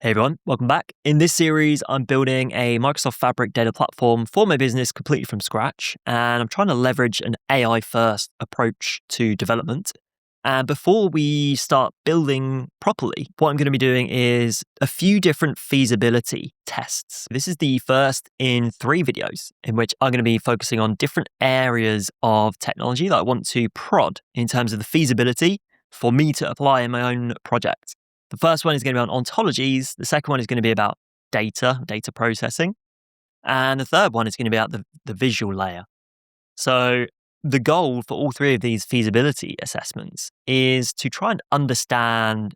Hey everyone, welcome back. In this series, I'm building a Microsoft Fabric data platform for my business completely from scratch, and I'm trying to leverage an AI-first approach to development. And before we start building properly, what I'm going to be doing is a few different feasibility tests. This is the first in 3 videos in which I'm going to be focusing on different areas of technology that I want to prod in terms of the feasibility for me to apply in my own project. The first one is going to be on ontologies. The second one is going to be about data processing. And the third one is going to be about the visual layer. So the goal for all 3 of these feasibility assessments is to try and understand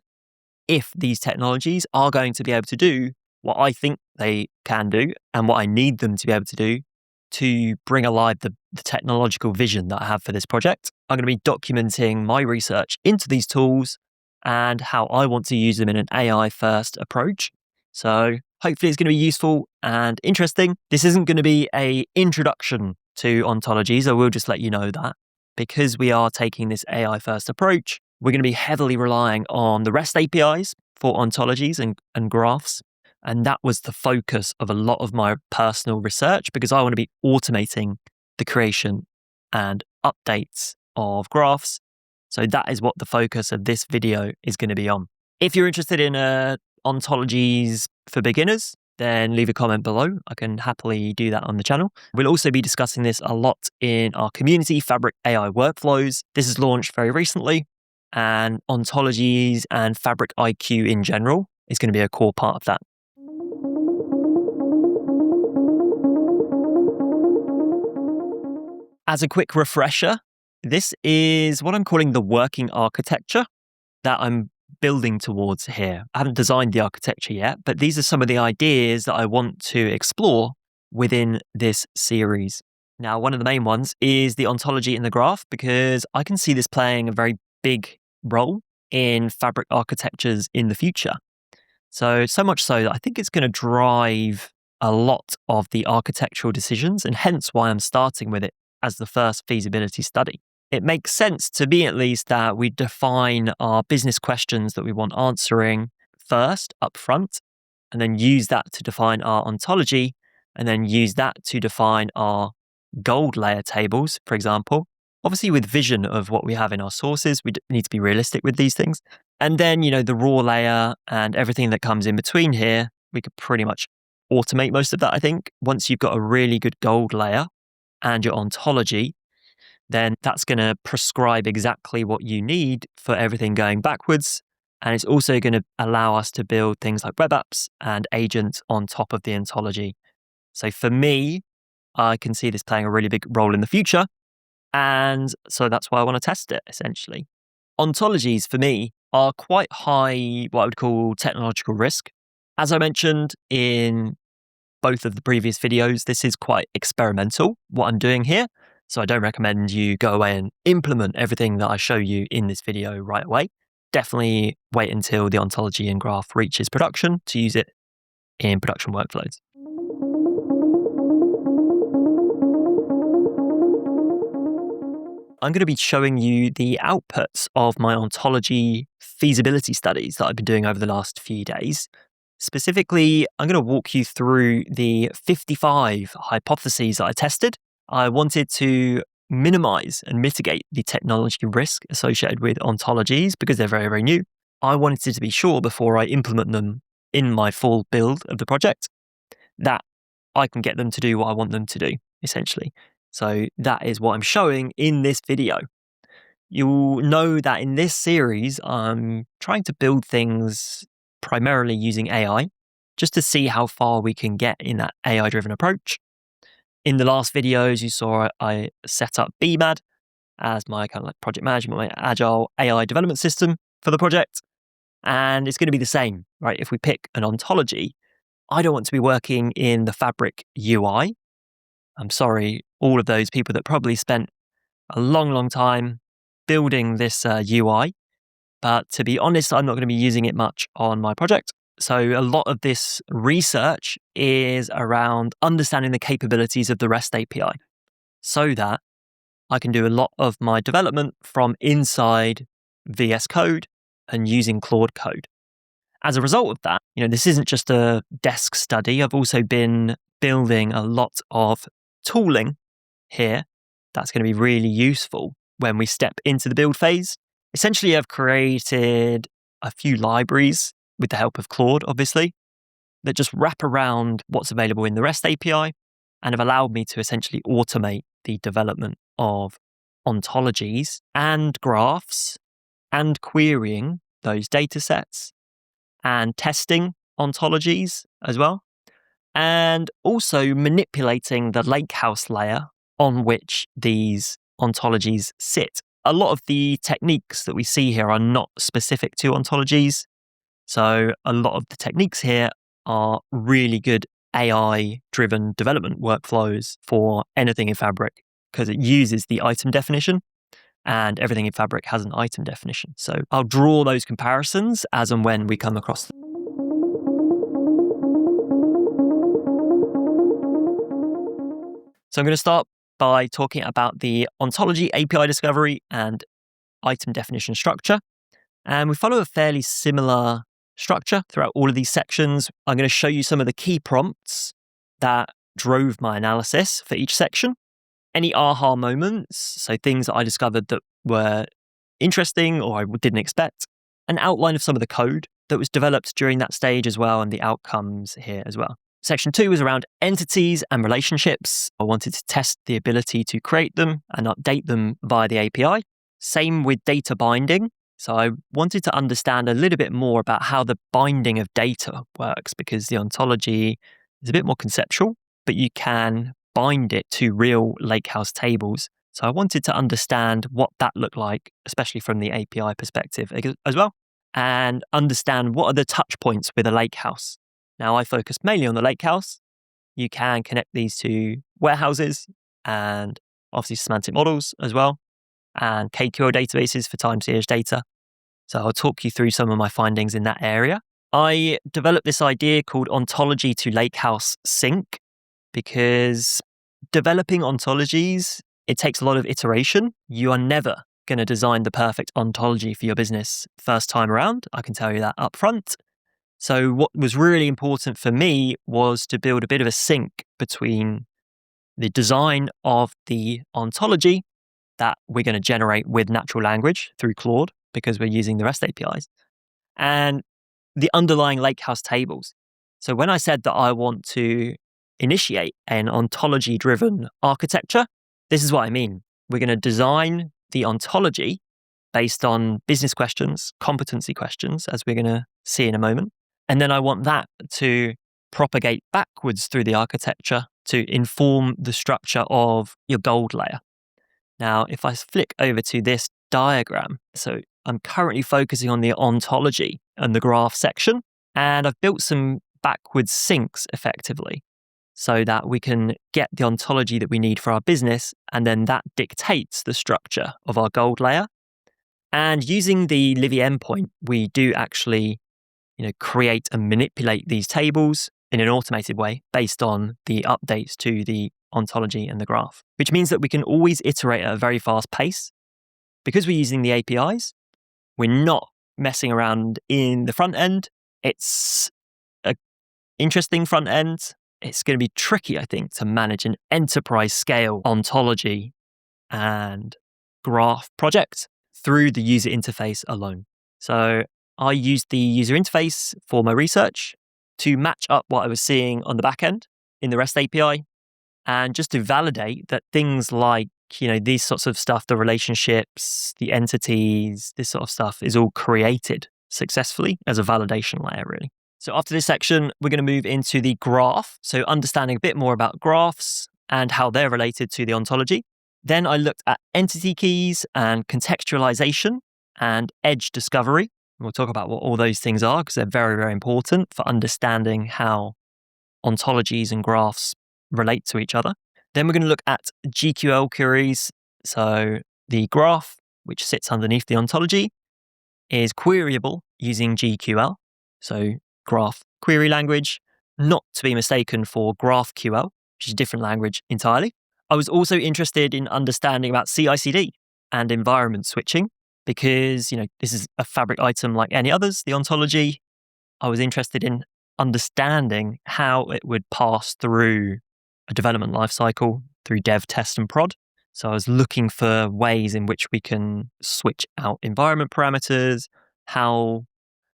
if these technologies are going to be able to do what I think they can do and what I need them to be able to do to bring alive the technological vision that I have for this project. I'm going to be documenting my research into these tools and how I want to use them in an AI-first approach. So hopefully it's going to be useful and interesting. This isn't going to be an introduction to ontologies. I will just let you know that. Because we are taking this AI-first approach, we're going to be heavily relying on the REST APIs for ontologies and graphs. And that was the focus of a lot of my personal research because I want to be automating the creation and updates of graphs. So that is what the focus of this video is going to be on. If you're interested in ontologies for beginners, then leave a comment below. I can happily do that on the channel. We'll also be discussing this a lot in our community, Fabric AI Workflows. This is launched very recently, and ontologies and Fabric IQ in general is going to be a core part of that. As a quick refresher, this is what I'm calling the working architecture that I'm building towards here. I haven't designed the architecture yet, but these are some of the ideas that I want to explore within this series. Now, one of the main ones is the ontology in the graph, because I can see this playing a very big role in Fabric architectures in the future. So much so that I think it's going to drive a lot of the architectural decisions, and hence why I'm starting with it as the first feasibility study. It makes sense to me, at least, that we define our business questions that we want answering first up front, and then use that to define our ontology, and then use that to define our gold layer tables, for example. Obviously, with vision of what we have in our sources, we need to be realistic with these things. And then, the raw layer and everything that comes in between here, we could pretty much automate most of that, I think. Once you've got a really good gold layer and your ontology, then that's going to prescribe exactly what you need for everything going backwards. And it's also going to allow us to build things like web apps and agents on top of the ontology. So for me, I can see this playing a really big role in the future. And so that's why I want to test it, essentially. Ontologies, for me, are quite high, what I would call technological risk. As I mentioned in both of the previous videos, this is quite experimental, what I'm doing here. So I don't recommend you go away and implement everything that I show you in this video right away. Definitely wait until the ontology and graph reaches production to use it in production workflows. I'm going to be showing you the outputs of my ontology feasibility studies that I've been doing over the last few days. Specifically, I'm going to walk you through the 55 hypotheses that I tested. I wanted to minimize and mitigate the technology risk associated with ontologies because they're very, very new. I wanted to be sure before I implement them in my full build of the project that I can get them to do what I want them to do, essentially. So that is what I'm showing in this video. You'll know that in this series, I'm trying to build things primarily using AI, just to see how far we can get in that AI-driven approach. In the last videos, you saw I set up BMAD as my kind of like project management, my agile AI development system for the project. And it's going to be the same, right? If we pick an ontology, I don't want to be working in the Fabric UI. I'm sorry, all of those people that probably spent a long, long time building this UI. But to be honest, I'm not going to be using it much on my project. So a lot of this research is around understanding the capabilities of the REST API so that I can do a lot of my development from inside VS Code and using Claude Code. As a result of that, this isn't just a desk study. I've also been building a lot of tooling here that's going to be really useful when we step into the build phase. Essentially, I've created a few libraries with the help of Claude, obviously, that just wrap around what's available in the REST API and have allowed me to essentially automate the development of ontologies and graphs and querying those data sets and testing ontologies as well, and also manipulating the Lakehouse layer on which these ontologies sit. A lot of the techniques that we see here are not specific to ontologies. So a lot of the techniques here are really good AI-driven development workflows for anything in Fabric because it uses the item definition, and everything in Fabric has an item definition. So I'll draw those comparisons as and when we come across them. So I'm going to start by talking about the ontology API discovery and item definition structure. And we follow a fairly similar structure throughout all of these sections. I'm going to show you some of the key prompts that drove my analysis for each section. Any aha moments, so things that I discovered that were interesting or I didn't expect. An outline of some of the code that was developed during that stage as well, and the outcomes here as well. Section 2 was around entities and relationships. I wanted to test the ability to create them and update them via the API. Same with data binding. So I wanted to understand a little bit more about how the binding of data works, because the ontology is a bit more conceptual, but you can bind it to real Lakehouse tables. So I wanted to understand what that looked like, especially from the API perspective as well, and understand what are the touch points with a Lakehouse. Now, I focused mainly on the Lakehouse. You can connect these to warehouses and obviously semantic models as well, and KQL databases for time series data. So I'll talk you through some of my findings in that area. I developed this idea called ontology to Lakehouse sync, because developing ontologies, it takes a lot of iteration. You are never going to design the perfect ontology for your business first time around. I can tell you that up front. So what was really important for me was to build a bit of a sync between the design of the ontology that we're going to generate with natural language through Claude, because we're using the REST APIs, and the underlying Lakehouse tables. So when I said that I want to initiate an ontology-driven architecture, this is what I mean. We're going to design the ontology based on business questions, competency questions, as we're going to see in a moment. And then I want that to propagate backwards through the architecture to inform the structure of your gold layer. Now, if I flick over to this diagram, so I'm currently focusing on the ontology and the graph section, and I've built some backwards syncs effectively so that we can get the ontology that we need for our business, and then that dictates the structure of our gold layer. And using the Livy endpoint, we do actually create and manipulate these tables in an automated way based on the updates to the ontology and the graph, which means that we can always iterate at a very fast pace. Because we're using the APIs, we're not messing around in the front end. It's an interesting front end. It's going to be tricky, I think, to manage an enterprise scale ontology and graph project through the user interface alone. So I used the user interface for my research to match up what I was seeing on the back end in the REST API, and just to validate that things like, these sorts of stuff, the relationships, the entities, this sort of stuff is all created successfully as a validation layer, really. So after this section, we're going to move into the graph. So understanding a bit more about graphs and how they're related to the ontology. Then I looked at entity keys and contextualization and edge discovery. We'll talk about what all those things are, because they're very, very important for understanding how ontologies and graphs relate to each other. Then we're going to look at GQL queries. So the graph, which sits underneath the ontology, is queryable using GQL. So graph query language, not to be mistaken for GraphQL, which is a different language entirely. I was also interested in understanding about CI/CD and environment switching, because this is a Fabric item like any others, the ontology. I was interested in understanding how it would pass through a development lifecycle through dev, test, and prod. So I was looking for ways in which we can switch out environment parameters, how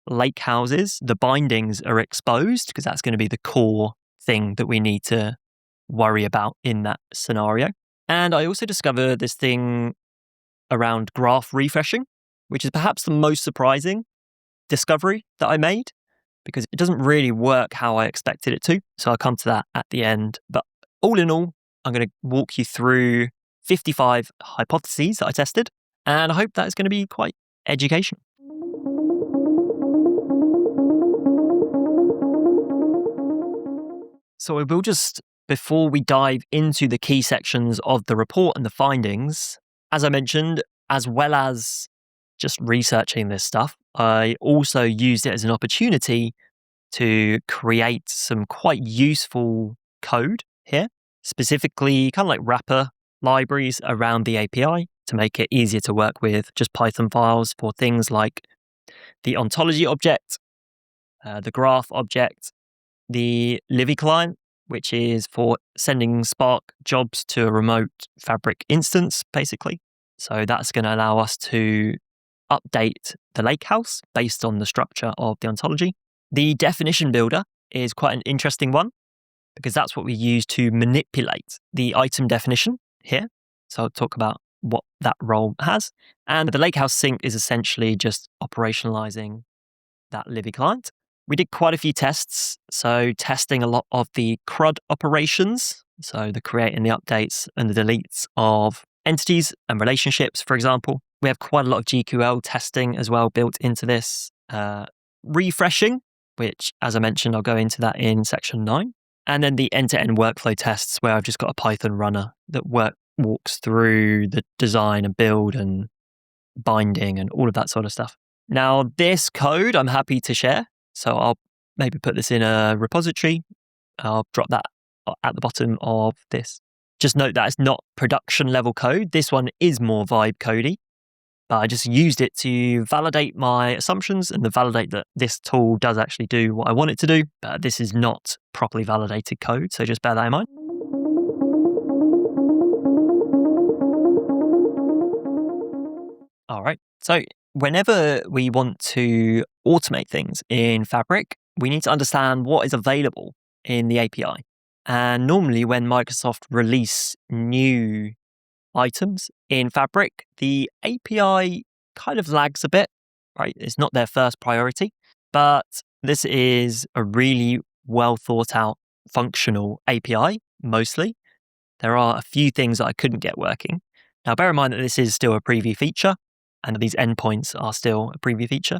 lakehouses, the bindings are exposed, because that's going to be the core thing that we need to worry about in that scenario. And I also discovered this thing around graph refreshing, which is perhaps the most surprising discovery that I made, because it doesn't really work how I expected it to. So I'll come to that at the end. But all in all, I'm going to walk you through 55 hypotheses that I tested, and I hope that is going to be quite educational. So I will just, before we dive into the key sections of the report and the findings, as I mentioned, as well as just researching this stuff, I also used it as an opportunity to create some quite useful code here, specifically kind of like wrapper libraries around the API to make it easier to work with, just Python files for things like the ontology object, the graph object, the Livy client, which is for sending Spark jobs to a remote Fabric instance, basically. So that's going to allow us to update the Lakehouse based on the structure of the ontology. The definition builder is quite an interesting one, because that's what we use to manipulate the item definition here. So I'll talk about what that role has. And the Lakehouse sync is essentially just operationalizing that Livy client. We did quite a few tests, so testing a lot of the CRUD operations, so the create and the updates and the deletes of entities and relationships, for example. We have quite a lot of GQL testing as well built into this. Refreshing, which, as I mentioned, I'll go into that in section 9. And then the end-to-end workflow tests, where I've just got a Python runner that walks through the design and build and binding and all of that sort of stuff. Now, this code I'm happy to share. So I'll maybe put this in a repository. I'll drop that at the bottom of this. Just note that it's not production level code. This one is more vibe codey, but I just used it to validate my assumptions and to validate that this tool does actually do what I want it to do. But this is not properly validated code, so just bear that in mind. All right. So whenever we want to automate things in Fabric, we need to understand what is available in the API. And normally when Microsoft release new items in Fabric, the API kind of lags a bit, right? It's not their first priority, but this is a really well thought out functional API, mostly. There are a few things that I couldn't get working. Now, bear in mind that this is still a preview feature, and that these endpoints are still a preview feature.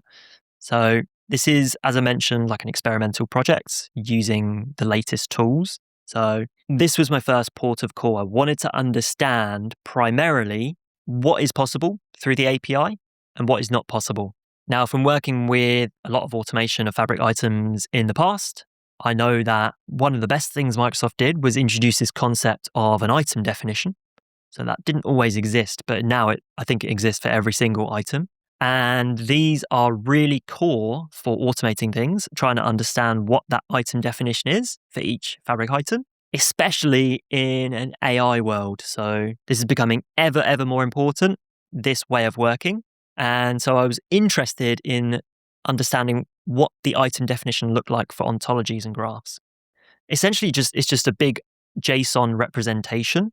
So this is, as I mentioned, like an experimental project using the latest tools. So this was my first port of call. I wanted to understand primarily what is possible through the API and what is not possible. Now, from working with a lot of automation of Fabric items in the past, I know that one of the best things Microsoft did was introduce this concept of an item definition. So that didn't always exist, but now I think it exists for every single item. And these are really core for automating things, trying to understand what that item definition is for each Fabric item, especially in an AI world. So this is becoming ever more important, this way of working. And so I was interested in understanding what the item definition looked like for ontologies and graphs. Essentially, it's just a big JSON representation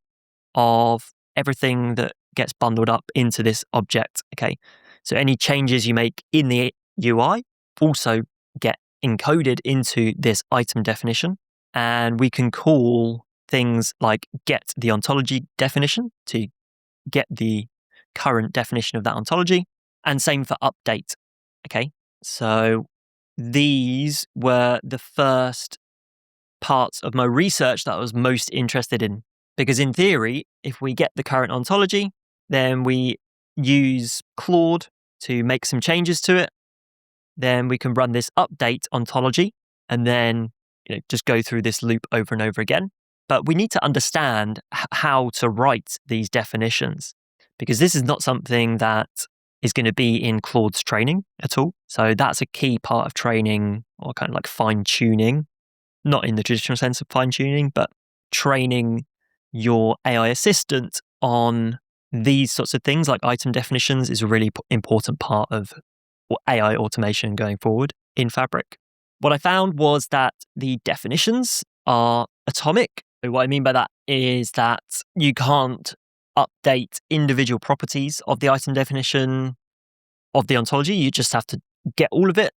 of everything that gets bundled up into this object, okay? So any changes you make in the UI also get encoded into this item definition, and we can call things like get the ontology definition to get the current definition of that ontology, and same for update, okay? So these were the first parts of my research that I was most interested in. Because in theory, if we get the current ontology, then we use Claude to make some changes to it. Then we can run this update ontology and then just go through this loop over and over again. But we need to understand how to write these definitions, because this is not something that is going to be in Claude's training at all. So that's a key part of training, or kind of like fine tuning, not in the traditional sense of fine tuning, but training your AI assistant on these sorts of things like item definitions is a really important part of AI automation going forward in Fabric. What I found was that the definitions are atomic. What I mean by that is that you can't update individual properties of the item definition of the ontology. You just have to get all of it,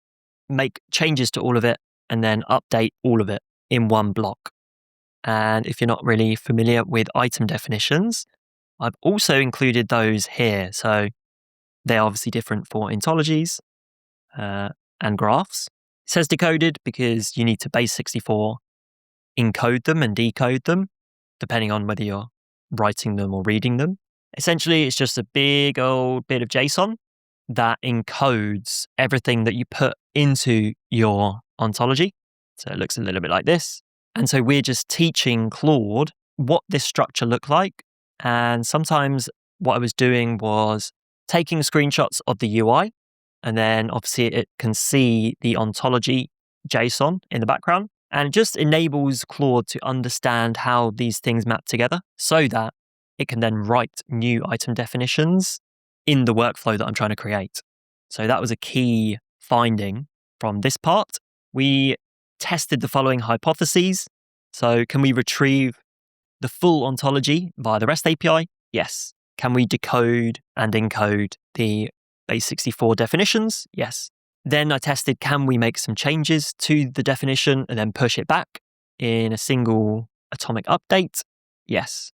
make changes to all of it, and then update all of it in one block. And if you're not really familiar with item definitions, I've also included those here. So they're obviously different for ontologies and graphs. It says decoded because you need to base 64 encode them and decode them, depending on whether you're writing them or reading them. Essentially, it's just a big old bit of JSON that encodes everything that you put into your ontology. So it looks a little bit like this. And so we're just teaching Claude what this structure looked like. And sometimes what I was doing was taking screenshots of the UI, and then obviously it can see the ontology JSON in the background. And it just enables Claude to understand how these things map together so that it can then write new item definitions in the workflow that I'm trying to create. So that was a key finding from this part. We tested the following hypotheses. So can we retrieve the full ontology via the REST API? Yes. Can we decode and encode the base64 definitions? Yes. Then I tested, can we make some changes to the definition and then push it back in a single atomic update? Yes.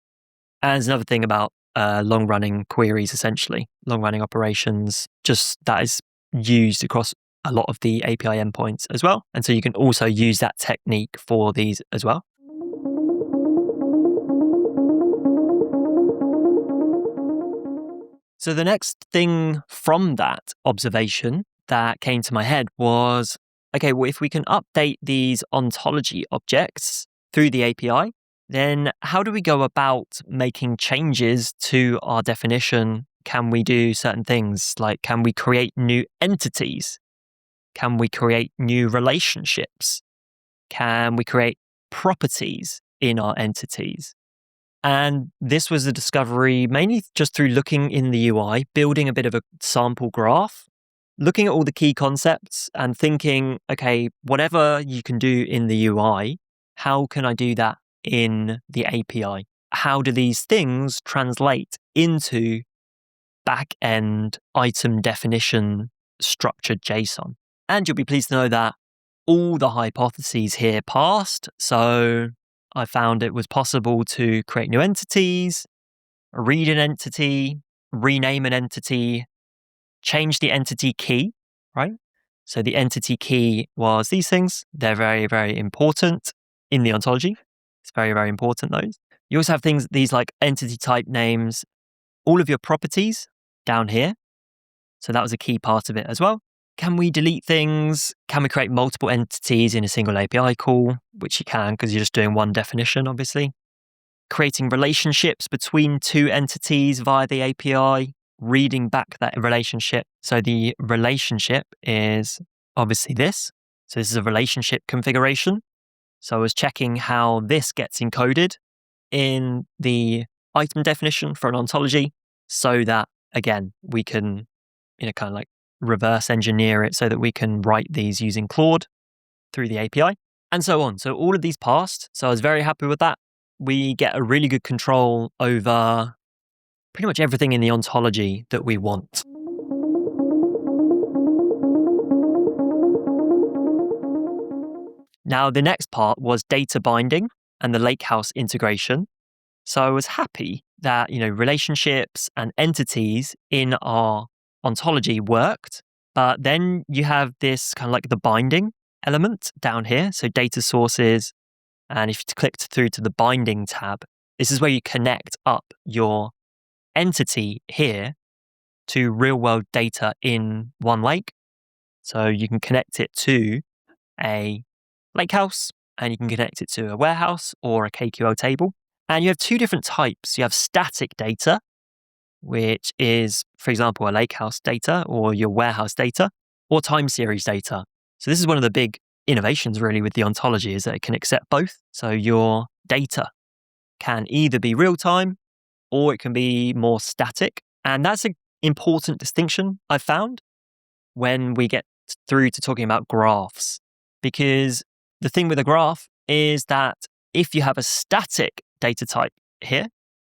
And there's another thing about long-running queries, essentially, long-running operations, just that is used across a lot of the API endpoints as well. And so you can also use that technique for these as well. So the next thing from that observation that came to my head was, okay, well, if we can update these ontology objects through the API, then how do we go about making changes to our definition? Can we do certain things? Like, can we create new entities? Can we create new relationships? Can we create properties in our entities? And this was a discovery mainly just through looking in the UI, building a bit of a sample graph, looking at all the key concepts and thinking, okay, whatever you can do in the UI, how can I do that in the API? How do these things translate into back-end item definition structured JSON? And you'll be pleased to know that all the hypotheses here passed. So I found it was possible to create new entities, read an entity, rename an entity, change the entity key, right? So the entity key was these things. They're very, very important in the ontology. It's very, very important, those. You also have things, these like entity type names, all of your properties down here. So that was a key part of it as well. Can we delete things? Can we create multiple entities in a single API call? Which you can, because you're just doing one definition, obviously. Creating relationships between two entities via the API, reading back that relationship. So the relationship is obviously this. So this is a relationship configuration. So I was checking how this gets encoded in the item definition for an ontology so that, again, we can, kind of like reverse engineer it so that we can write these using Claude through the API and so on. So all of these passed. So I was very happy with that. We get a really good control over pretty much everything in the ontology that we want. Now, the next part was data binding and the Lakehouse integration. So I was happy that, relationships and entities in our ontology worked, but then you have this kind of like the binding element down here. So data sources. And if you clicked through to the binding tab, this is where you connect up your entity here to real world data in one lake. So you can connect it to a Lakehouse, and you can connect it to a warehouse or a KQL table. And you have two different types. You have static data, which is, for example, a Lakehouse data or your warehouse data or time series data. So this is one of the big innovations really with the ontology, is that it can accept both. So your data can either be real time or it can be more static. And that's an important distinction I've found when we get through to talking about graphs. Because the thing with a graph is that if you have a static data type here,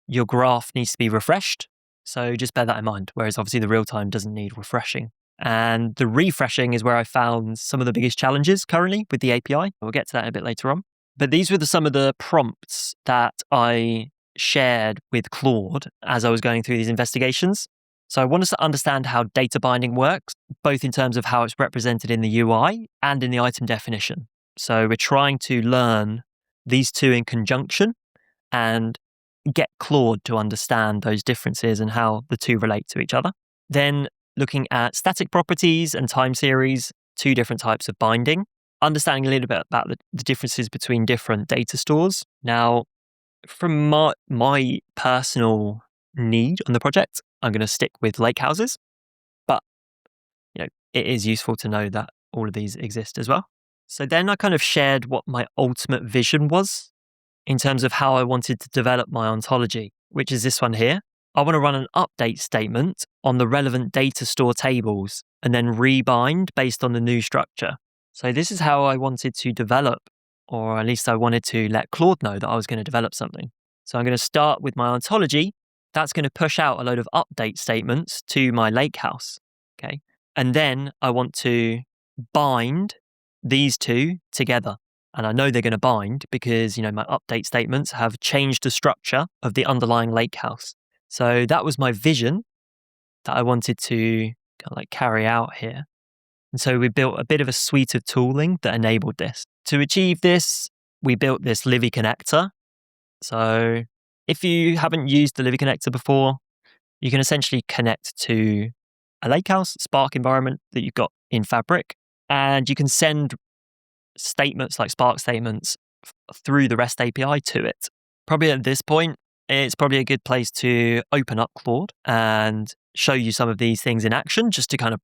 your graph needs to be refreshed. So just bear that in mind. Whereas obviously the real time doesn't need refreshing. And the refreshing is where I found some of the biggest challenges currently with the API. We'll get to that a bit later on. But these were some of the prompts that I shared with Claude as I was going through these investigations. So I want us to understand how data binding works, both in terms of how it's represented in the UI and in the item definition. So we're trying to learn these two in conjunction and get Claude to understand those differences and how the two relate to each other. Then looking at static properties and time series, two different types of binding, understanding a little bit about the differences between different data stores. Now, from my personal need on the project, I'm going to stick with lakehouses, but it is useful to know that all of these exist as well. So then I kind of shared what my ultimate vision was in terms of how I wanted to develop my ontology, which is this one here. I want to run an update statement on the relevant data store tables and then rebind based on the new structure. So this is how I wanted to develop, or at least I wanted to let Claude know that I was going to develop something. So I'm going to start with my ontology. That's going to push out a load of update statements to my Lakehouse. Okay. And then I want to bind these two together. And I know they're going to bind because, my update statements have changed the structure of the underlying Lakehouse. So that was my vision that I wanted to carry out here. And so we built a bit of a suite of tooling that enabled this. To achieve this, we built this Livy connector. So if you haven't used the Livy connector before, you can essentially connect to a Lakehouse Spark environment that you've got in Fabric, and you can send statements like Spark statements through the REST API to it. Probably at this point, it's probably a good place to open up Claude and show you some of these things in action just to kind of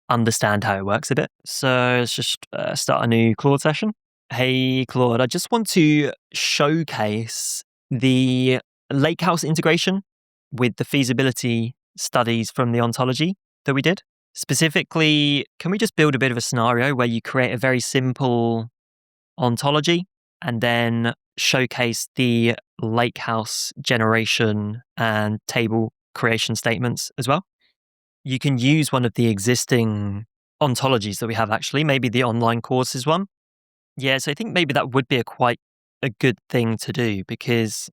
understand how it works a bit. So let's just start a new Claude session. Hey, Claude, I just want to showcase the Lakehouse integration with the feasibility studies from the ontology that we did. Specifically, can we just build a bit of a scenario where you create a very simple ontology and then showcase the Lakehouse generation and table creation statements as well? You can use one of the existing ontologies that we have actually, maybe the online courses one. Yeah, so I think maybe that would be quite a good thing to do, because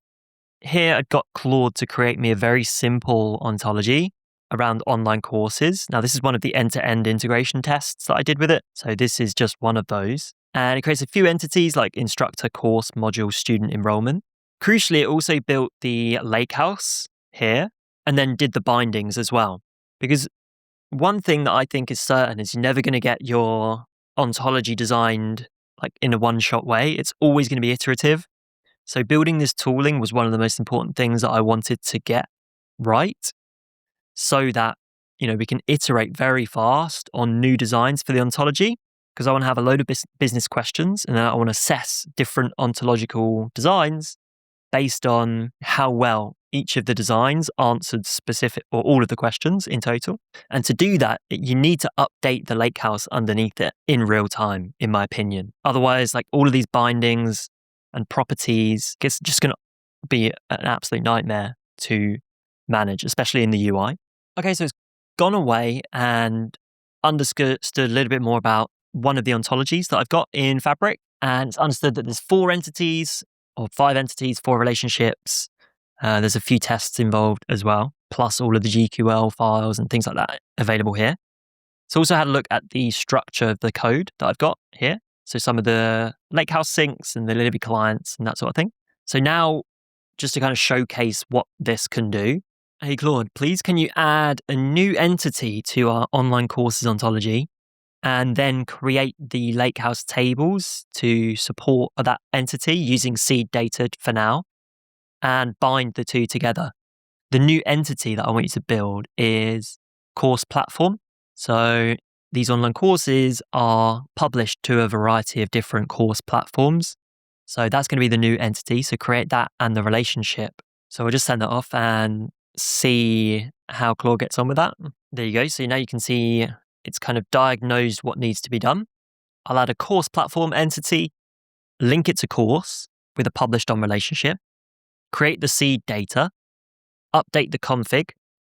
here I've got Claude to create me a very simple ontology around online courses. Now, this is one of the end-to-end integration tests that I did with it. So this is just one of those. And it creates a few entities like instructor, course, module, student enrollment. Crucially, it also built the Lakehouse here and then did the bindings as well. Because one thing that I think is certain is you're never going to get your ontology designed in a one-shot way. It's always going to be iterative. So building this tooling was one of the most important things that I wanted to get right, so that we can iterate very fast on new designs for the ontology, because I want to have a load of business questions and then I want to assess different ontological designs based on how well each of the designs answered specific or all of the questions in total. And to do that, you need to update the Lakehouse underneath it in real time, in my opinion. Otherwise, all of these bindings and properties, it's just going to be an absolute nightmare to manage, especially in the UI. Okay, so it's gone away and understood a little bit more about one of the ontologies that I've got in Fabric, and it's understood that there's 4 entities or 5 entities, 4 relationships. There's a few tests involved as well, plus all of the GQL files and things like that available here. So also had a look at the structure of the code that I've got here. So some of the Lakehouse syncs and the Livy clients and that sort of thing. So now, just to kind of showcase what this can do, hey Claude, please can you add a new entity to our online courses ontology and then create the Lakehouse tables to support that entity using seed data for now, and bind the two together. the new entity that I want you to build is course platform. So these online courses are published to a variety of different course platforms. So that's going to be the new entity. So create that and the relationship. So we'll just send that off and see how Claude gets on with that. There you go. So now you can see it's kind of diagnosed what needs to be done. I'll add a course platform entity, link it to course with a published on relationship, create the seed data, update the config.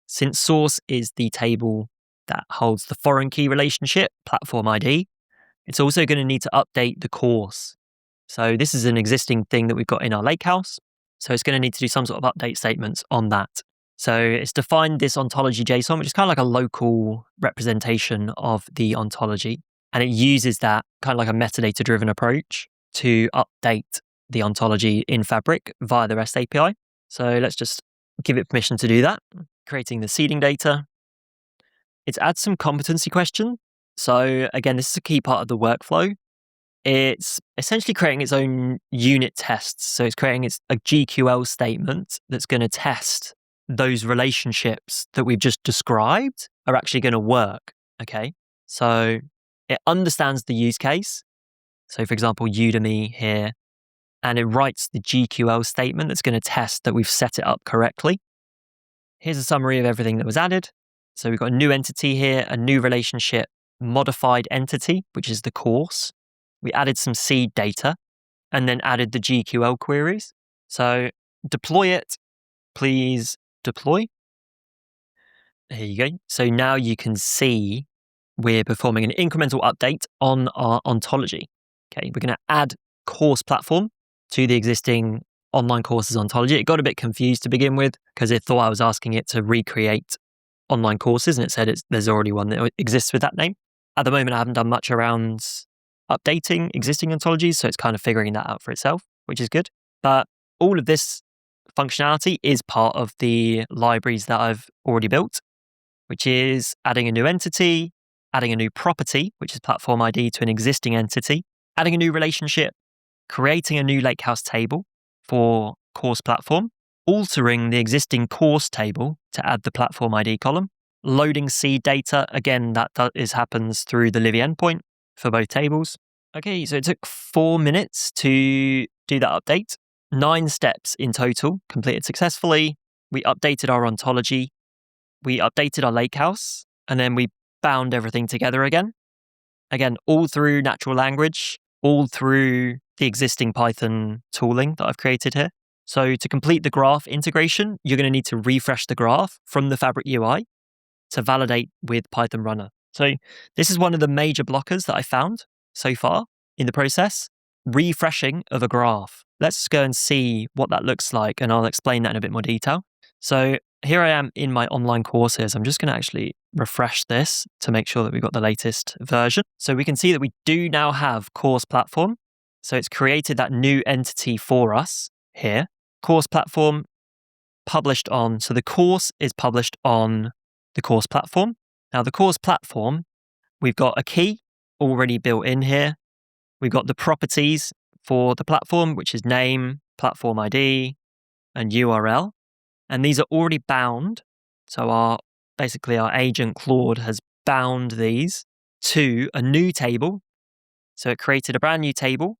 Since source is the table that holds the foreign key relationship, platform ID, it's also going to need to update the course. So this is an existing thing that we've got in our Lakehouse. So it's going to need to do some sort of update statements on that. So it's defined this ontology JSON, which is kind of like a local representation of the ontology. And it uses that kind of like a metadata-driven approach to update the ontology in Fabric via the REST API. So let's just give it permission to do that. Creating the seeding data. It's add some competency question. So again, this is a key part of the workflow. It's essentially creating its own unit tests. So it's creating a GQL statement that's going to test those relationships that we've just described are actually going to work. Okay. So it understands the use case. So for example, Udemy here, and it writes the GQL statement that's going to test that we've set it up correctly. Here's a summary of everything that was added. So we've got a new entity here, a new relationship, modified entity, which is the course. We added some seed data and then added the GQL queries. So deploy it, please deploy. There you go. So now you can see we're performing an incremental update on our ontology. Okay, we're going to add course platform to the existing online courses ontology. It got a bit confused to begin with because it thought I was asking it to recreate online courses, and it said there's already one that exists with that name. At the moment, I haven't done much around updating existing ontologies, so it's kind of figuring that out for itself, which is good. But all of this functionality is part of the libraries that I've already built, which is adding a new entity, adding a new property, which is platform ID, to an existing entity, adding a new relationship, creating a new Lakehouse table for course platform, altering the existing course table to add the platform ID column, loading seed data. Again, that happens through the Livy endpoint for both tables. Okay, so it took 4 minutes to do that update. 9 steps in total completed successfully. We updated our ontology. We updated our Lakehouse, and then we bound everything together again. Again, all through natural language, all through the existing Python tooling that I've created here. So to complete the graph integration, you're going to need to refresh the graph from the Fabric UI to validate with Python Runner. So this is one of the major blockers that I found so far in the process, refreshing of a graph. Let's go and see what that looks like, and I'll explain that in a bit more detail. So here I am in my online courses. I'm just going to actually refresh this to make sure that we've got the latest version. So we can see that we do now have course platform. So it's created that new entity for us here. Course platform published on. So the course is published on the course platform. Now the course platform, we've got a key already built in here. We've got the properties for the platform, which is name, platform ID, and URL. And these are already bound. So basically our agent Claude has bound these to a new table. So it created a brand new table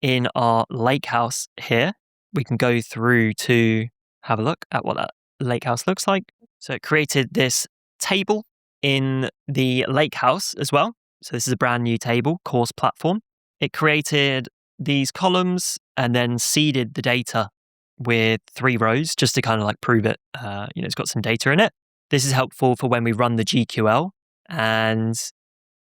in our Lakehouse here. We can go through to have a look at what that Lakehouse looks like. So it created this table in the Lakehouse as well. So this is a brand new table, course platform. It created these columns and then seeded the data with 3 rows just to kind of like prove it. It's got some data in it. This is helpful for when we run the GQL, and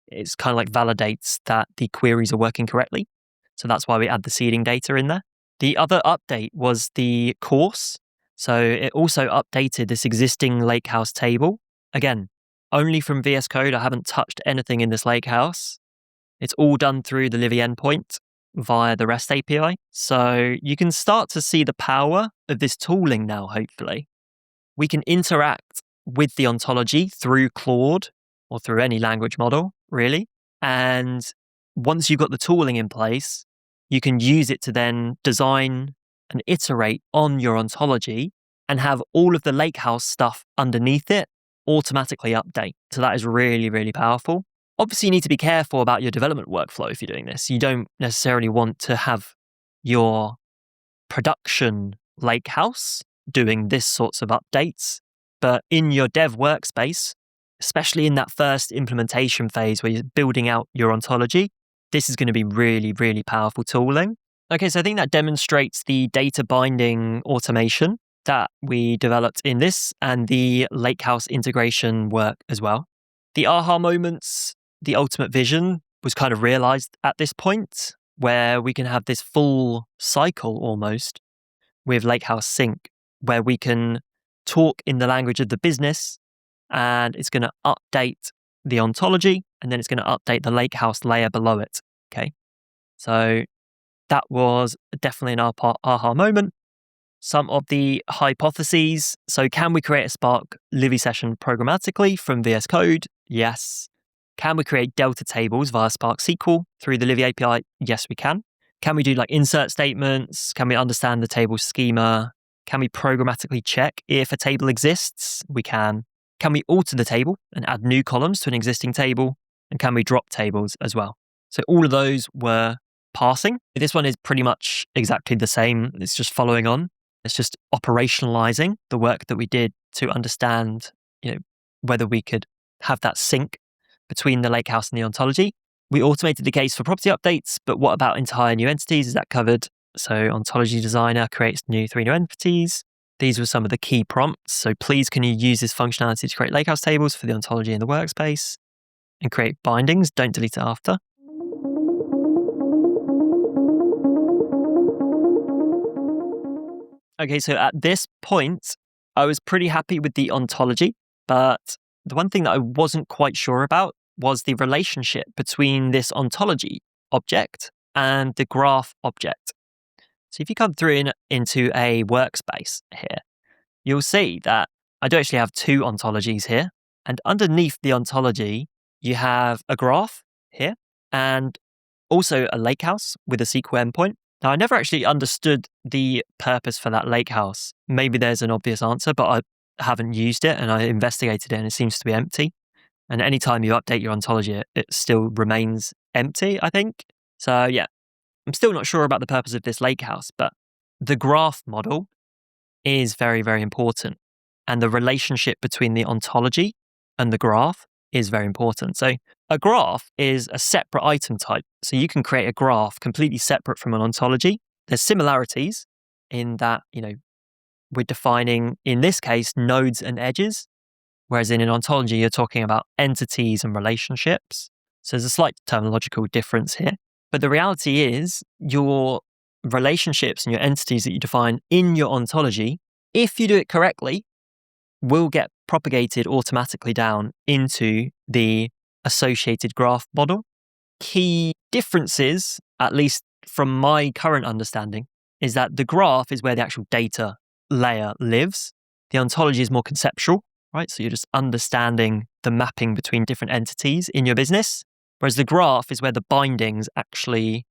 it's kind of like validates that the queries are working correctly. So that's why we add the seeding data in there. The other update was the course. So it also updated this existing Lakehouse table. Again, only from VS Code. I haven't touched anything in this Lakehouse. It's all done through the Livy endpoint via the REST API. So you can start to see the power of this tooling now, hopefully. We can interact with the ontology through Claude or through any language model, really. And once you've got the tooling in place, you can use it to then design and iterate on your ontology and have all of the Lakehouse stuff underneath it automatically update. So that is really, really powerful. Obviously, you need to be careful about your development workflow if you're doing this. You don't necessarily want to have your production Lakehouse doing this sorts of updates. But in your dev workspace, especially in that first implementation phase where you're building out your ontology, this is going to be really, really powerful tooling. Okay, so I think that demonstrates the data binding automation that we developed in this and the Lakehouse integration work as well. The aha moments, the ultimate vision was kind of realized at this point where we can have this full cycle almost with Lakehouse Sync, where we can talk in the language of the business and it's going to update the ontology and then it's going to update the Lakehouse layer below it. Okay, so that was definitely an aha moment. Some of the hypotheses. So can we create a Spark Livy session programmatically from VS Code? Yes. Can we create delta tables via Spark SQL through the Livy API? Yes, we can. Can we do like insert statements? Can we understand the table schema? Can we programmatically check if a table exists? We can. Can we alter the table and add new columns to an existing table? And can we drop tables as well? So all of those were passing. This one is pretty much exactly the same. It's just following on. It's just operationalizing the work that we did to understand, whether we could have that sync between the Lakehouse and the ontology. We automated the case for property updates, but what about entire new entities? Is that covered? So Ontology Designer creates 3 new entities. These were some of the key prompts. So please, can you use this functionality to create Lakehouse tables for the ontology in the workspace and create bindings? Don't delete it after. Okay, so at this point, I was pretty happy with the ontology, but the one thing that I wasn't quite sure about was the relationship between this ontology object and the graph object. So if you come through into a workspace here, you'll see that I do actually have 2 ontologies here. And underneath the ontology, you have a graph here and also a Lakehouse with a SQL endpoint. Now, I never actually understood the purpose for that Lakehouse. Maybe there's an obvious answer, but I haven't used it and I investigated it and it seems to be empty. And anytime you update your ontology, it still remains empty, I think. So yeah, I'm still not sure about the purpose of this Lakehouse, but the graph model is very, very important. And the relationship between the ontology and the graph is very important. So a graph is a separate item type. So you can create a graph completely separate from an ontology. There's similarities in that, we're defining, in this case, nodes and edges, whereas in an ontology, you're talking about entities and relationships. So there's a slight terminological difference here. But the reality is your relationships and your entities that you define in your ontology, if you do it correctly, will get propagated automatically down into the associated graph model. Key differences, at least from my current understanding, is that the graph is where the actual data layer lives. The ontology is more conceptual, right? So you're just understanding the mapping between different entities in your business, whereas the graph is where the bindings actually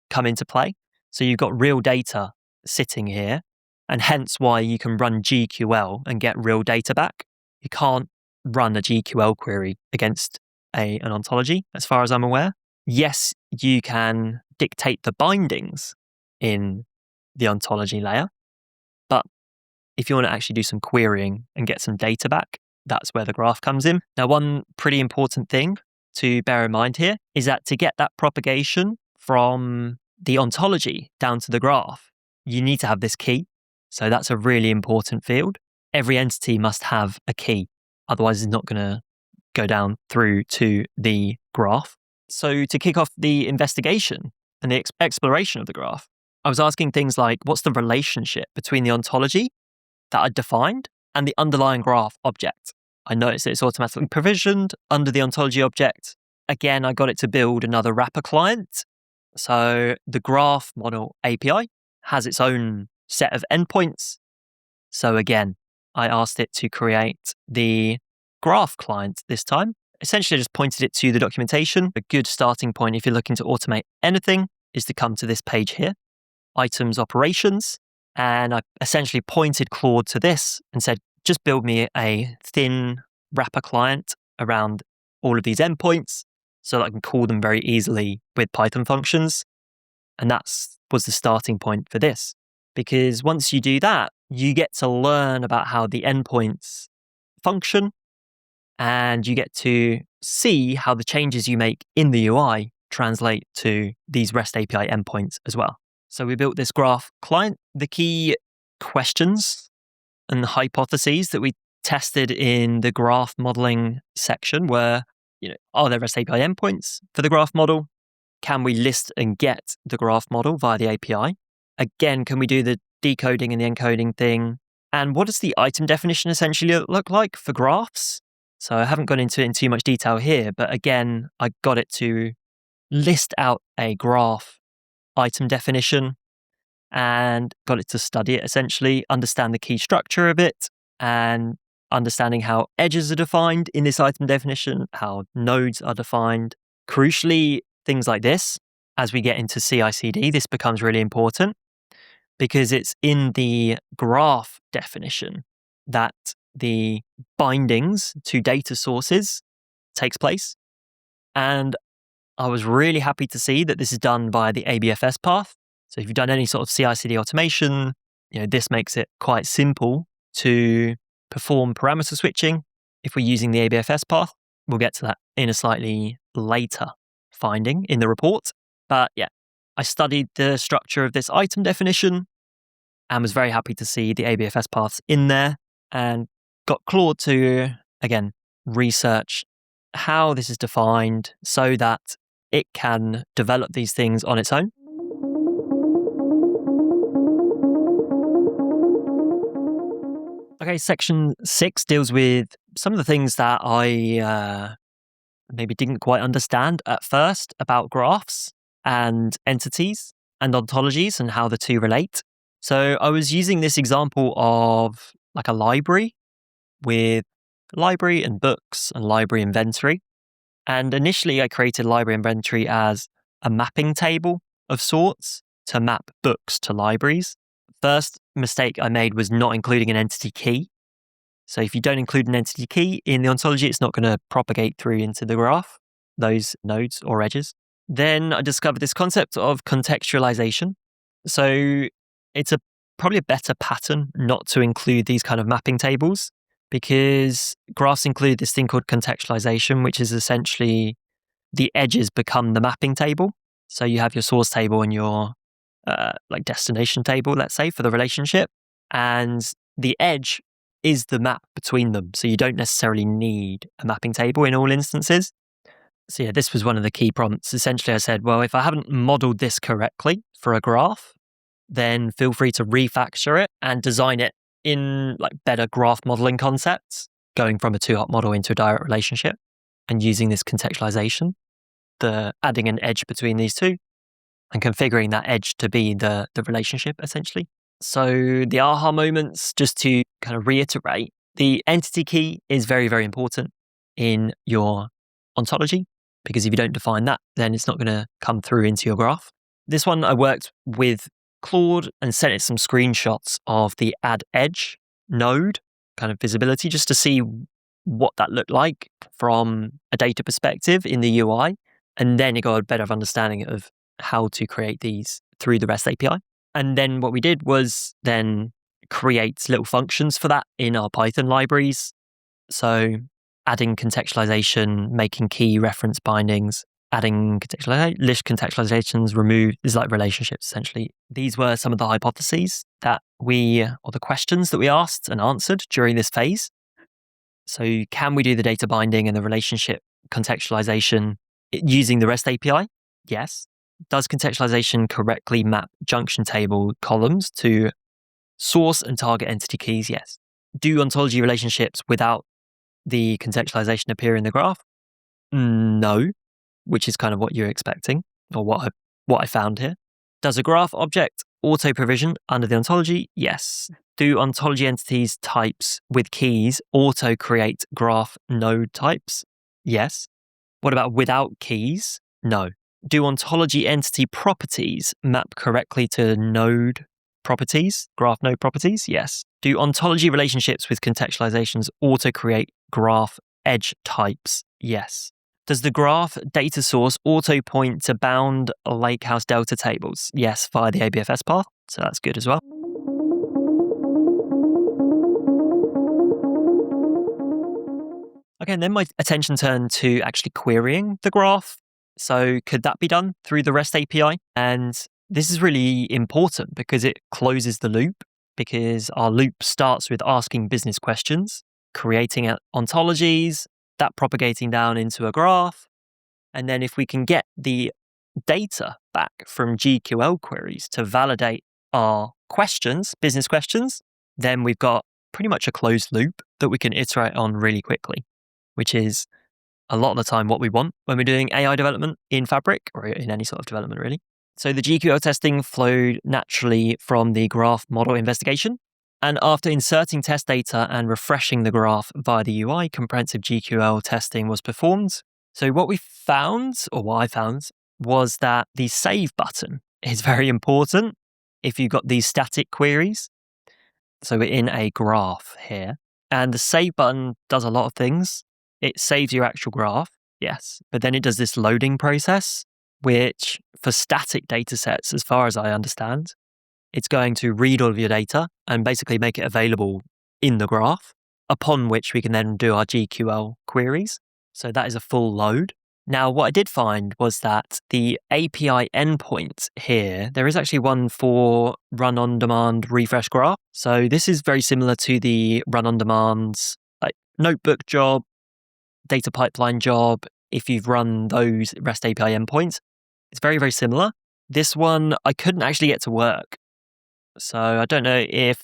come into play. So you've got real data sitting here, and hence why you can run GQL and get real data back. You can't run a GQL query against an ontology, as far as I'm aware. Yes, you can dictate the bindings in the ontology layer, but if you want to actually do some querying and get some data back, that's where the graph comes in. Now, one pretty important thing to bear in mind here is that to get that propagation from the ontology down to the graph, you need to have this key. So that's a really important field. Every entity must have a key. Otherwise, it's not going to go down through to the graph. So to kick off the investigation and the exploration of the graph, I was asking things like, what's the relationship between the ontology that I defined and the underlying graph object? I noticed that it's automatically provisioned under the ontology object. Again, I got it to build another wrapper client. So the graph model API has its own set of endpoints. So again, I asked it to create the graph client this time. Essentially, I just pointed it to the documentation. A good starting point if you're looking to automate anything is to come to this page here, items operations, And I essentially pointed Claude to this and said, just build me a thin wrapper client around all of these endpoints so that I can call them very easily with Python functions. And that was the starting point for this. Because once you do that, you get to learn about how the endpoints function, and you get to see how the changes you make in the UI translate to these REST API endpoints as well. So we built this graph client. The key questions and the hypotheses that we tested in the graph modeling section were, are there REST API endpoints for the graph model? Can we list and get the graph model via the API? Again, can we do the decoding and the encoding thing? And what does the item definition essentially look like for graphs? So I haven't gone into it in too much detail here, but again, I got it to list out a graph item definition and got it to study it essentially, understand the key structure of it, and understanding how edges are defined in this item definition, how nodes are defined. Crucially, things like this, as we get into CI/CD, this becomes really important because it's in the graph definition that the bindings to data sources takes place. And I was really happy to see that this is done via the ABFS path. So if you've done any sort of CI/CD automation, this makes it quite simple to perform parameter switching if we're using the ABFS path. We'll get to that in a slightly later finding in the report. But yeah, I studied the structure of this item definition and was very happy to see the ABFS paths in there, and got Claude to, again, research how this is defined so that it can develop these things on its own. Okay, section 6 deals with some of the things that I maybe didn't quite understand at first about graphs and entities and ontologies and how the two relate. So I was using this example of like a library with library and books and library inventory. And initially I created library inventory as a mapping table of sorts to map books to libraries. First mistake I made was not including an entity key. So if you don't include an entity key in the ontology, it's not going to propagate through into the graph, those nodes or edges. Then I discovered this concept of contextualization. So it's probably a better pattern not to include these kind of mapping tables, because graphs include this thing called contextualization, which is essentially the edges become the mapping table. So you have your source table and your destination table, let's say, for the relationship. And the edge is the map between them. So you don't necessarily need a mapping table in all instances. So yeah, this was one of the key prompts. Essentially, I said, well, if I haven't modeled this correctly for a graph, then feel free to refactor it and design it in like better graph modeling concepts, going from a two-hop model into a direct relationship and using this contextualization, the adding an edge between these two and configuring that edge to be the relationship essentially. So the aha moments, just to kind of reiterate, the entity key is very, very important in your ontology, because if you don't define that, then it's not going to come through into your graph. This one I worked with Claude and sent it some screenshots of the add edge node kind of visibility, just to see what that looked like from a data perspective in the UI. And then it got a better understanding of how to create these through the REST API. And then what we did was then create little functions for that in our Python libraries. So adding contextualization, making key reference bindings, adding list contextualizations, remove, this is like relationships essentially. These were some of the hypotheses that or the questions that we asked and answered during this phase. So can we do the data binding and the relationship contextualization using the REST API? Yes. Does contextualization correctly map junction table columns to source and target entity keys? Yes. Do ontology relationships without the contextualization appear in the graph? No, which is kind of what you're expecting, or what I found here. Does a graph object auto-provision under the ontology? Yes. Do ontology entities types with keys auto-create graph node types? Yes. What about without keys? No. Do ontology entity properties map correctly to node properties, graph node properties? Yes. Do ontology relationships with contextualizations auto-create graph edge types? Yes. Does the graph data source auto-point to bound Lakehouse delta tables? Yes, via the ABFS path, so that's good as well. Okay, and then my attention turned to actually querying the graph. So could that be done through the REST API? And this is really important because it closes the loop, because our loop starts with asking business questions, creating ontologies, that propagating down into a graph. And then if we can get the data back from GQL queries to validate our questions, business questions, then we've got pretty much a closed loop that we can iterate on really quickly, which is a lot of the time what we want when we're doing AI development in Fabric or in any sort of development, really. So the GQL testing flowed naturally from the graph model investigation. And after inserting test data and refreshing the graph via the UI, comprehensive GQL testing was performed. So what we found, or what I found, was that the save button is very important if you've got these static queries. So we're in a graph here, and the save button does a lot of things. It saves your actual graph, yes, but then it does this loading process, which for static data sets, as far as I understand, it's going to read all of your data and basically make it available in the graph, upon which we can then do our GQL queries. So that is a full load. Now, what I did find was that the API endpoint here, there is actually one for run on demand refresh graph. So this is very similar to the run on demand like notebook job, data pipeline job. If you've run those REST API endpoints, it's very, very similar. This one, I couldn't actually get to work. So I don't know if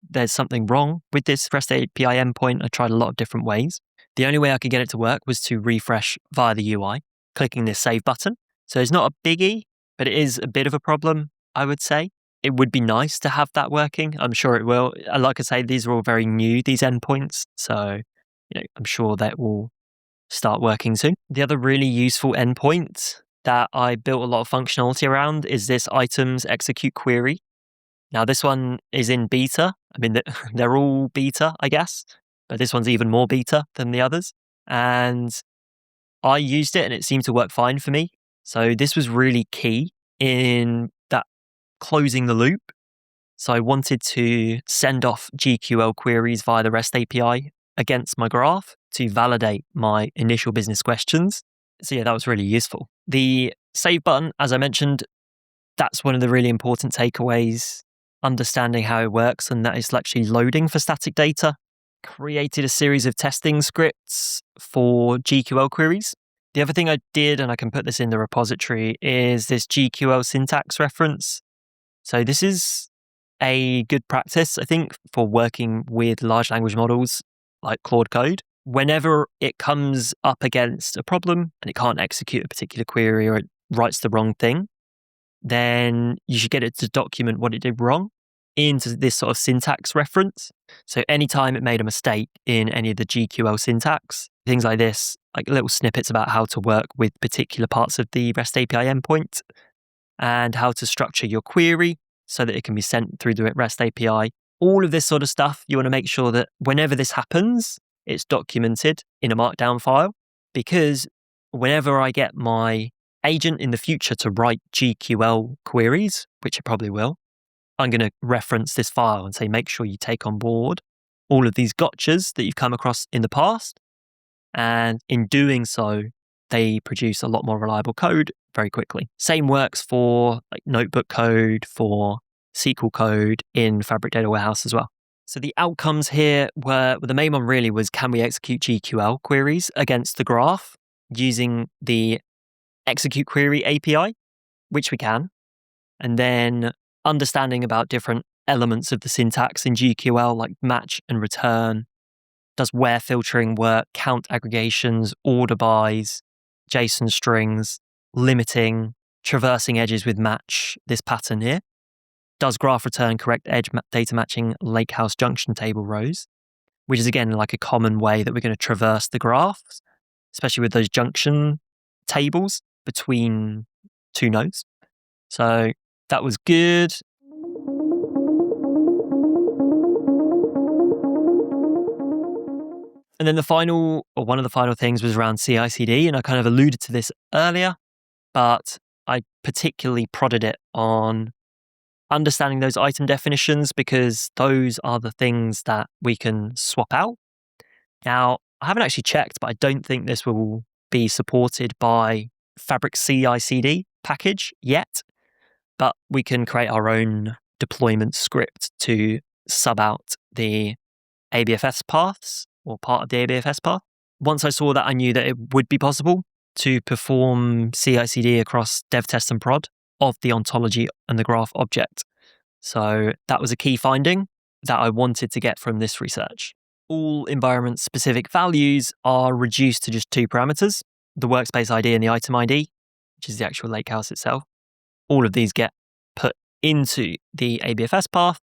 there's something wrong with this REST API endpoint. I tried a lot of different ways. The only way I could get it to work was to refresh via the UI, clicking this save button. So it's not a biggie, but it is a bit of a problem, I would say. It would be nice to have that working. I'm sure it will. Like I say, these are all very new, these endpoints. So I'm sure that will start working soon. The other really useful endpoint that I built a lot of functionality around is this items execute query. Now, this one is in beta. I mean, they're all beta, I guess, but this one's even more beta than the others. And I used it and it seemed to work fine for me. So this was really key in that closing the loop. So I wanted to send off GQL queries via the REST API against my graph to validate my initial business questions. So yeah, that was really useful. The save button, as I mentioned, that's one of the really important takeaways, understanding how it works, and that is actually loading for static data. Created a series of testing scripts for GQL queries. The other thing I did, and I can put this in the repository, is this GQL syntax reference. So this is a good practice, I think, for working with large language models like Claude Code. Whenever it comes up against a problem and it can't execute a particular query or it writes the wrong thing, then you should get it to document what it did wrong into this sort of syntax reference. So anytime it made a mistake in any of the GQL syntax, things like this, like little snippets about how to work with particular parts of the REST API endpoint and how to structure your query so that it can be sent through the REST API. All of this sort of stuff, you want to make sure that whenever this happens, it's documented in a markdown file, because whenever I get my agent in the future to write GQL queries, which it probably will, I'm going to reference this file and say, make sure you take on board all of these gotchas that you've come across in the past. And in doing so, they produce a lot more reliable code very quickly. Same works for like notebook code, for SQL code in Fabric Data Warehouse as well. So the outcomes here were, the main one really was, can we execute GQL queries against the graph using the execute query API, which we can, and then understanding about different elements of the syntax in GQL, like match and return. Does where filtering work, count aggregations, order bys, JSON strings, limiting, traversing edges with match, this pattern here. Does graph return correct edge data matching Lakehouse junction table rows, which is again like a common way that we're going to traverse the graphs, especially with those junction tables between two nodes. So that was good. And then one of the final things was around CI/CD, and I kind of alluded to this earlier, but I particularly prodded it on understanding those item definitions because those are the things that we can swap out. Now, I haven't actually checked, but I don't think this will be supported by Fabric CI/CD package yet, but we can create our own deployment script to sub out the ABFS paths or part of the ABFS path. Once I saw that, I knew that it would be possible to perform CI/CD across dev, test, and prod of the ontology and the graph object. So that was a key finding that I wanted to get from this research. All environment-specific values are reduced to just two parameters, the workspace ID and the item ID, which is the actual Lakehouse itself. All of these get put into the ABFS path,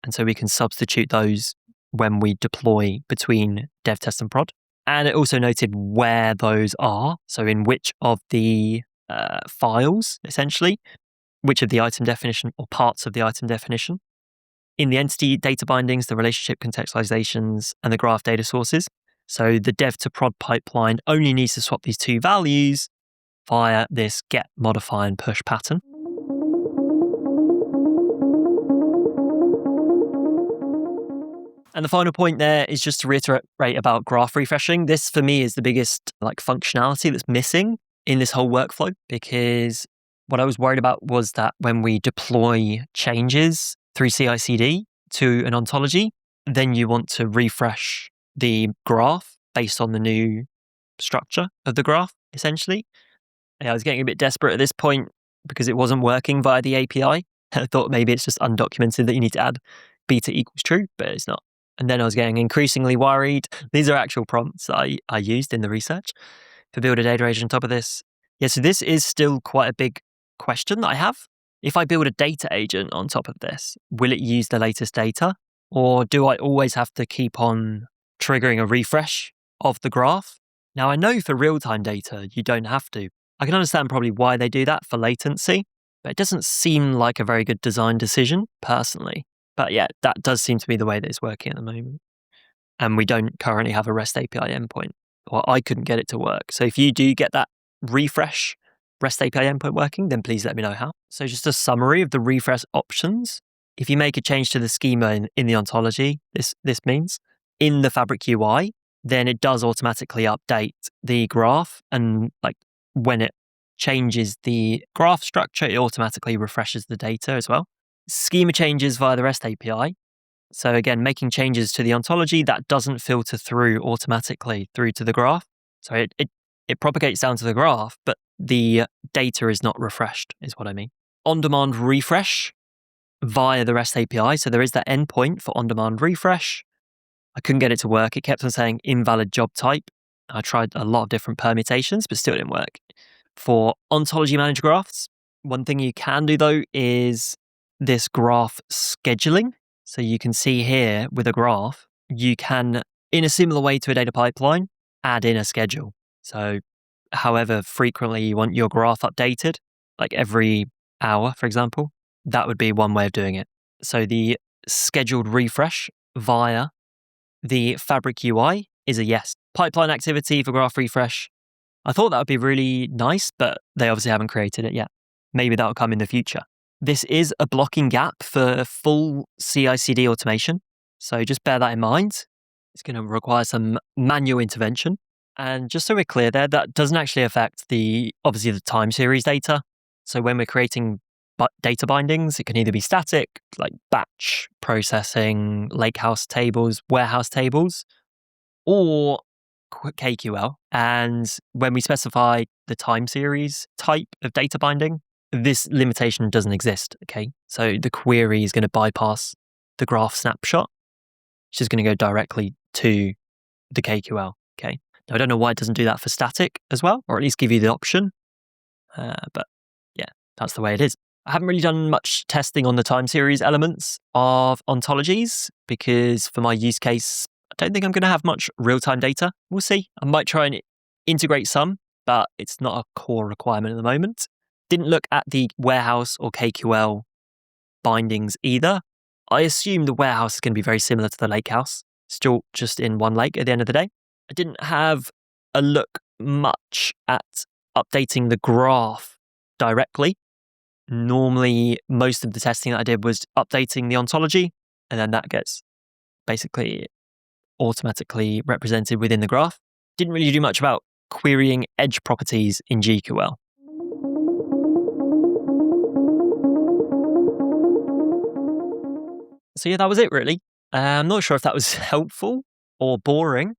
and so we can substitute those when we deploy between dev, test, and prod. And it also noted where those are, so in which of the files, essentially, which of the item definition or parts of the item definition. In the entity data bindings, the relationship contextualizations, and the graph data sources. So the dev to prod pipeline only needs to swap these two values via this get, modify, and push pattern. And the final point there is just to reiterate about graph refreshing. This, for me, is the biggest functionality that's missing in this whole workflow, because what I was worried about was that when we deploy changes through CI/CD to an ontology, then you want to refresh the graph based on the new structure of the graph, essentially. And I was getting a bit desperate at this point because it wasn't working via the API. I thought maybe it's just undocumented that you need to add beta equals true, but it's not. And then I was getting increasingly worried. These are actual prompts that I used in the research to build a data agent on top of this. Yeah, so this is still quite a big question that I have. If I build a data agent on top of this, will it use the latest data? Or do I always have to keep on triggering a refresh of the graph? Now, I know for real-time data, you don't have to. I can understand probably why they do that for latency, but it doesn't seem like a very good design decision, personally. But yeah, that does seem to be the way that it's working at the moment. And we don't currently have a REST API endpoint, or I couldn't get it to work. So if you do get that refresh REST API endpoint working, then please let me know how. So just a summary of the refresh options. If you make a change to the schema in the ontology, this means in the Fabric UI, then it does automatically update the graph, and like when it changes the graph structure, it automatically refreshes the data as well. Schema changes via the REST API. So again, making changes to the ontology, that doesn't filter through automatically through to the graph. So it propagates down to the graph, but the data is not refreshed, is what I mean. On-demand refresh via the REST API. So there is that endpoint for on-demand refresh. I couldn't get it to work. It kept on saying invalid job type. I tried a lot of different permutations, but still didn't work. For ontology manager graphs, one thing you can do though is this graph scheduling. So you can see here with a graph, you can, in a similar way to a data pipeline, add in a schedule. So however frequently you want your graph updated, like every hour, for example, that would be one way of doing it. So the scheduled refresh via the Fabric UI is a yes. Pipeline activity for graph refresh. I thought that would be really nice, but they obviously haven't created it yet. Maybe that will come in the future. This is a blocking gap for full CI/CD automation. So just bear that in mind. It's going to require some manual intervention. And just so we're clear there, that doesn't actually affect obviously the time series data. So when we're creating data bindings, it can either be static, like batch processing, Lakehouse tables, warehouse tables, or KQL. And when we specify the time series type of data binding, this limitation doesn't exist, okay? So the query is going to bypass the graph snapshot. It's just going to go directly to the KQL, okay? Now, I don't know why it doesn't do that for static as well, or at least give you the option. But yeah, that's the way it is. I haven't really done much testing on the time series elements of ontologies because for my use case, I don't think I'm going to have much real-time data. We'll see. I might try and integrate some, but it's not a core requirement at the moment. Didn't look at the warehouse or KQL bindings either. I assume the warehouse is going to be very similar to the Lakehouse, still just in one lake at the end of the day. I didn't have a look much at updating the graph directly. Normally, most of the testing that I did was updating the ontology, and then that gets basically automatically represented within the graph. Didn't really do much about querying edge properties in GQL. So yeah, that was it really. I'm not sure if that was helpful or boring,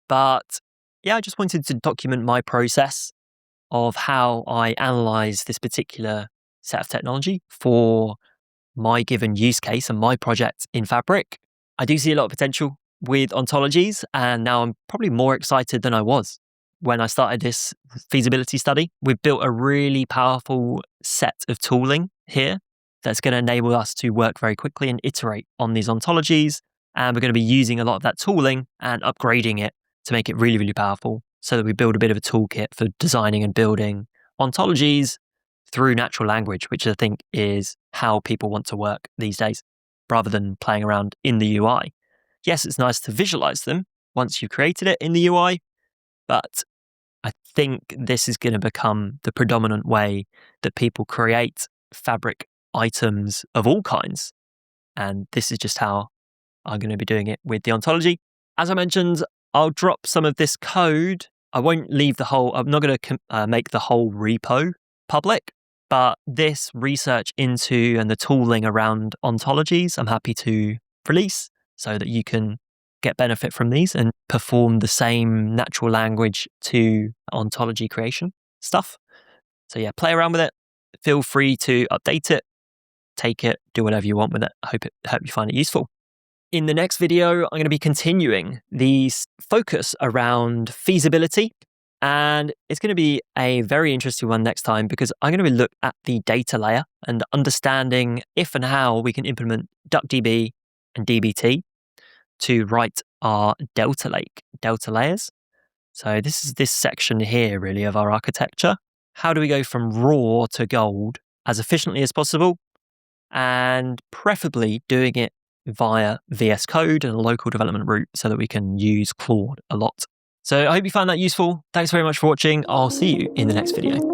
but yeah, I just wanted to document my process of how I analyze this particular set of technology for my given use case and my project in Fabric. I do see a lot of potential with ontologies, and now I'm probably more excited than I was when I started this feasibility study. We've built a really powerful set of tooling here that's going to enable us to work very quickly and iterate on these ontologies. And we're going to be using a lot of that tooling and upgrading it to make it really, really powerful so that we build a bit of a toolkit for designing and building ontologies through natural language, which I think is how people want to work these days, rather than playing around in the UI. Yes, it's nice to visualize them once you've created it in the UI, but I think this is going to become the predominant way that people create Fabric items of all kinds. And this is just how I'm going to be doing it with the ontology. As I mentioned, I'll drop some of this code. I won't leave the whole, I'm not going to make the whole repo public, but this research into and the tooling around ontologies, I'm happy to release so that you can get benefit from these and perform the same natural language to ontology creation stuff. So yeah, play around with it. Feel free to update it, take it, do whatever you want with it. I hope you find it useful. In the next video, I'm going to be continuing the focus around feasibility. And it's going to be a very interesting one next time because I'm going to look at the data layer and understanding if and how we can implement DuckDB and DBT to write our Delta layers. So this is this section here really of our architecture. How do we go from raw to gold as efficiently as possible, and preferably doing it via VS Code and a local development route so that we can use Claude a lot. So I hope you found that useful. Thanks very much for watching. I'll see you in the next video.